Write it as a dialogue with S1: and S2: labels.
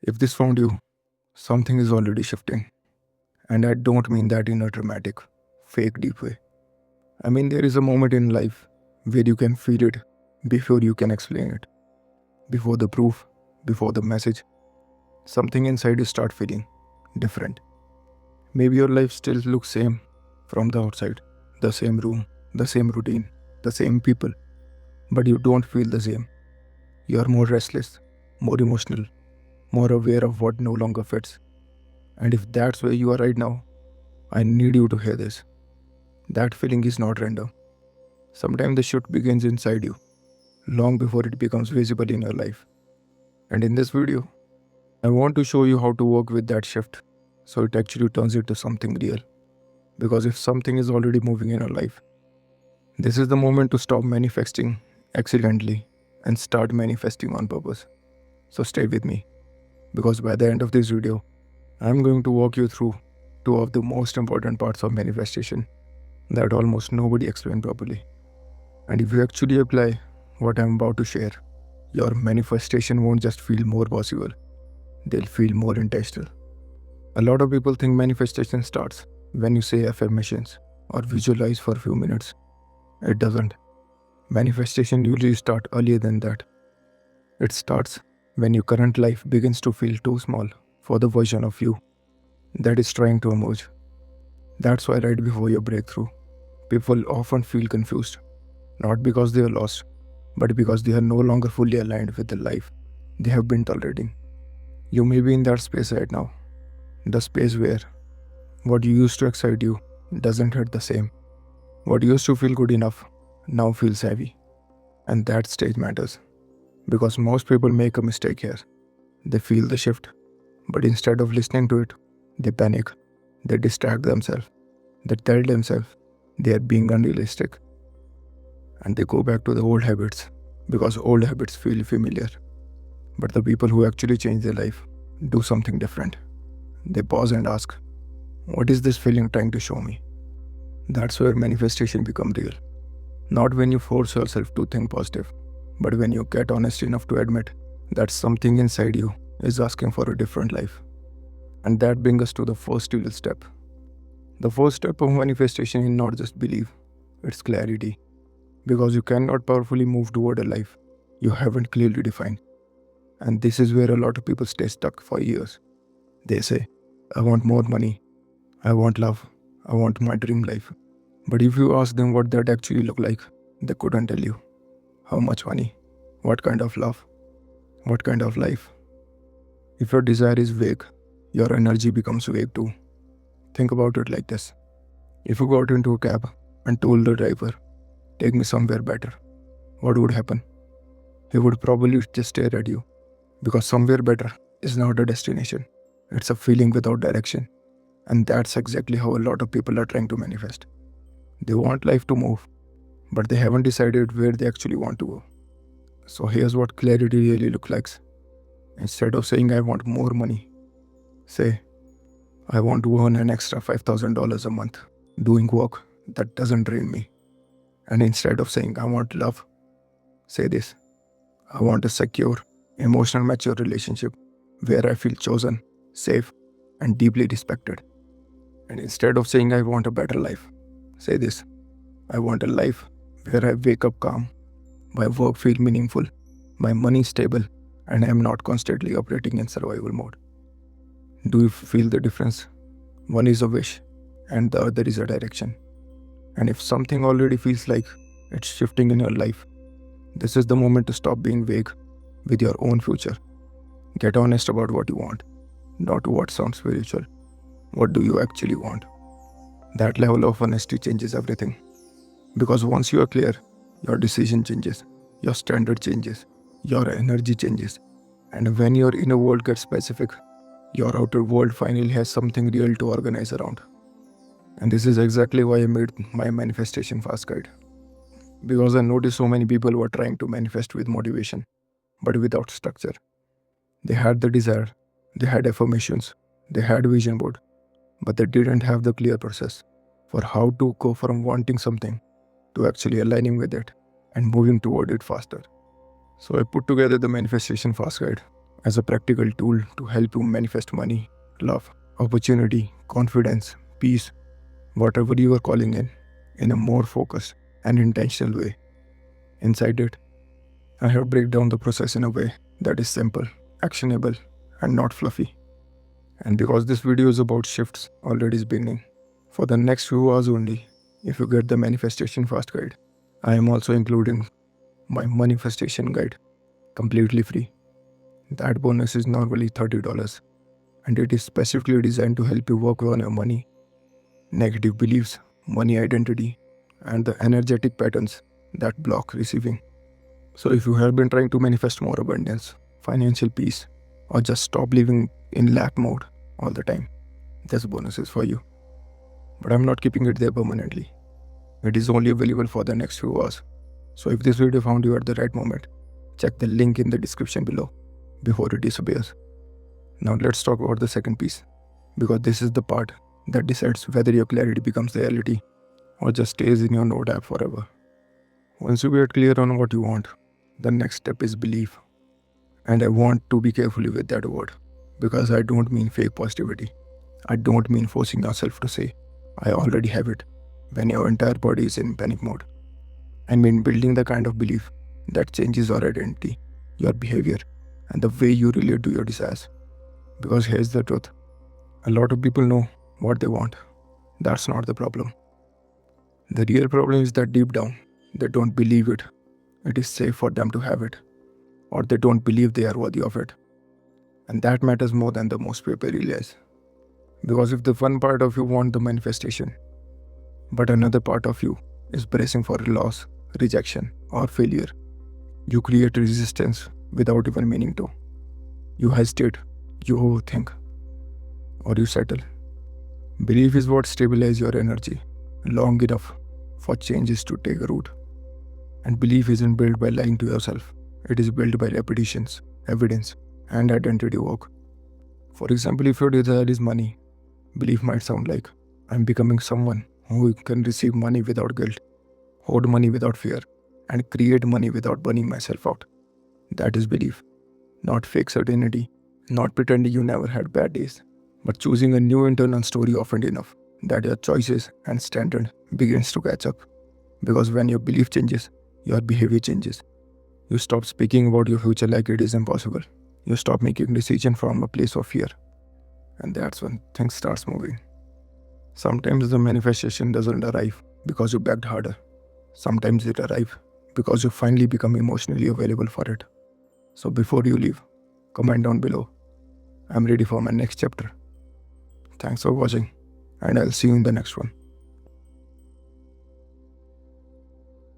S1: If this found you, something is already shifting. And I don't mean that in a dramatic, fake, deep way. I mean, there is a moment in life where you can feel it before you can explain it. Before the proof, before the message, something inside you start feeling different. Maybe your life still looks same from the outside, the same room, the same routine, the same people, but you don't feel the same. You are more restless, more emotional, more aware of what no longer fits. And if that's where you are right now, I need you to hear this. That feeling is not random. Sometimes the shift begins inside you, long before it becomes visible in your life. And in this video, I want to show you how to work with that shift so it actually turns into something real. Because if something is already moving in your life, this is the moment to stop manifesting accidentally and start manifesting on purpose. So stay with me, because by the end of this video, I'm going to walk you through two of the most important parts of manifestation that almost nobody explains properly. And if you actually apply what I'm about to share, your manifestation won't just feel more possible, they'll feel more intentional. A lot of people think manifestation starts when you say affirmations or visualize for a few minutes. It doesn't. Manifestation usually starts earlier than that. It starts when your current life begins to feel too small for the version of you that is trying to emerge. That's why right before your breakthrough, people often feel confused, not because they are lost, but because they are no longer fully aligned with the life they have been tolerating. You may be in that space right now, the space where what used to excite you doesn't hit the same. What used to feel good enough now feels heavy. And that stage matters, because most people make a mistake here. They feel the shift, but instead of listening to it, they panic, they distract themselves, they tell themselves they are being unrealistic, and they go back to the old habits because old habits feel familiar. But the people who actually change their life do something different. They pause and ask, what is this feeling trying to show me? That's where manifestation becomes real. Not when you force yourself to think positive, but when you get honest enough to admit that something inside you is asking for a different life. And that brings us to the first real step. The first step of manifestation is not just belief, it's clarity. Because you cannot powerfully move toward a life you haven't clearly defined. And this is where a lot of people stay stuck for years. They say, I want more money, I want love, I want my dream life. But if you ask them what that actually look like, they couldn't tell you. How much money? What kind of love? What kind of life? If your desire is vague, your energy becomes vague too. Think about it like this. If you got into a cab and told the driver, take me somewhere better, what would happen? He would probably just stare at you, because somewhere better is not a destination. It's a feeling without direction. And that's exactly how a lot of people are trying to manifest. They want life to move, but they haven't decided where they actually want to go. So here's what clarity really looks like. Instead of saying I want more money, say I want to earn an extra $5,000 a month doing work that doesn't drain me. And instead of saying I want love, say this: I want a secure, emotional, mature relationship where I feel chosen, safe, and deeply respected. And instead of saying I want a better life, say this: I want a life where I wake up calm, my work feel meaningful, my money stable, and I am not constantly operating in survival mode. Do you feel the difference? One is a wish, and the other is a direction. And if something already feels like it's shifting in your life, this is the moment to stop being vague with your own future. Get honest about what you want, not what sounds spiritual. What do you actually want? That level of honesty changes everything. Because once you are clear, your decision changes, your standard changes, your energy changes. And when your inner world gets specific, your outer world finally has something real to organize around. And this is exactly why I made my manifestation fast guide. Because I noticed so many people were trying to manifest with motivation, but without structure. They had the desire, they had affirmations, they had vision board, but they didn't have the clear process for how to go from wanting something to actually aligning with it and moving toward it faster. So I put together the manifestation fast guide, as a practical tool to help you manifest money, love, opportunity, confidence, peace, whatever you are calling in a more focused and intentional way. Inside it, I have break down the process in a way that is simple, actionable, and not fluffy. And because this video is about shifts already is beginning, for the next few hours only, if you get the manifestation fast guide, I am also including my manifestation guide completely free. That bonus is normally $30 and it is specifically designed to help you work on your money, negative beliefs, money identity, and the energetic patterns that block receiving. So if you have been trying to manifest more abundance, financial peace, or just stop living in lack mode all the time, this bonus is for you. But I'm not keeping it there permanently. It is only available for the next few hours. So if this video found you at the right moment, check the link in the description below before it disappears. Now let's talk about the second piece, because this is the part that decides whether your clarity becomes reality or just stays in your note app forever. Once you get clear on what you want, the next step is belief. And I want to be careful with that word, because I don't mean fake positivity. I don't mean forcing yourself to say, I already have it, when your entire body is in panic mode. I mean building the kind of belief that changes your identity, your behavior, and the way you relate to your desires. Because here's the truth. A lot of people know what they want. That's not the problem. The real problem is that deep down, they don't believe it is safe for them to have it, or they don't believe they are worthy of it. And that matters more than the most people realize. Because if the one part of you want the manifestation, but another part of you is bracing for loss, rejection, or failure, you create resistance without even meaning to. You hesitate, you overthink, or you settle. Belief is what stabilizes your energy long enough for changes to take root. And belief isn't built by lying to yourself. It is built by repetitions, evidence, and identity work. For example, if your desire is money, belief might sound like, I'm becoming someone who can receive money without guilt, hold money without fear, and create money without burning myself out. That is belief, not fake certainty, not pretending you never had bad days, but choosing a new internal story often enough that your choices and standard begins to catch up. Because when your belief changes, your behavior changes. You stop speaking about your future like it is impossible. You stop making decisions from a place of fear. And that's when things starts moving. Sometimes the manifestation doesn't arrive because you begged harder. Sometimes it arrives because you finally become emotionally available for it. So before you leave, comment down below, I'm ready for my next chapter. Thanks for watching, and I'll see you in the next one.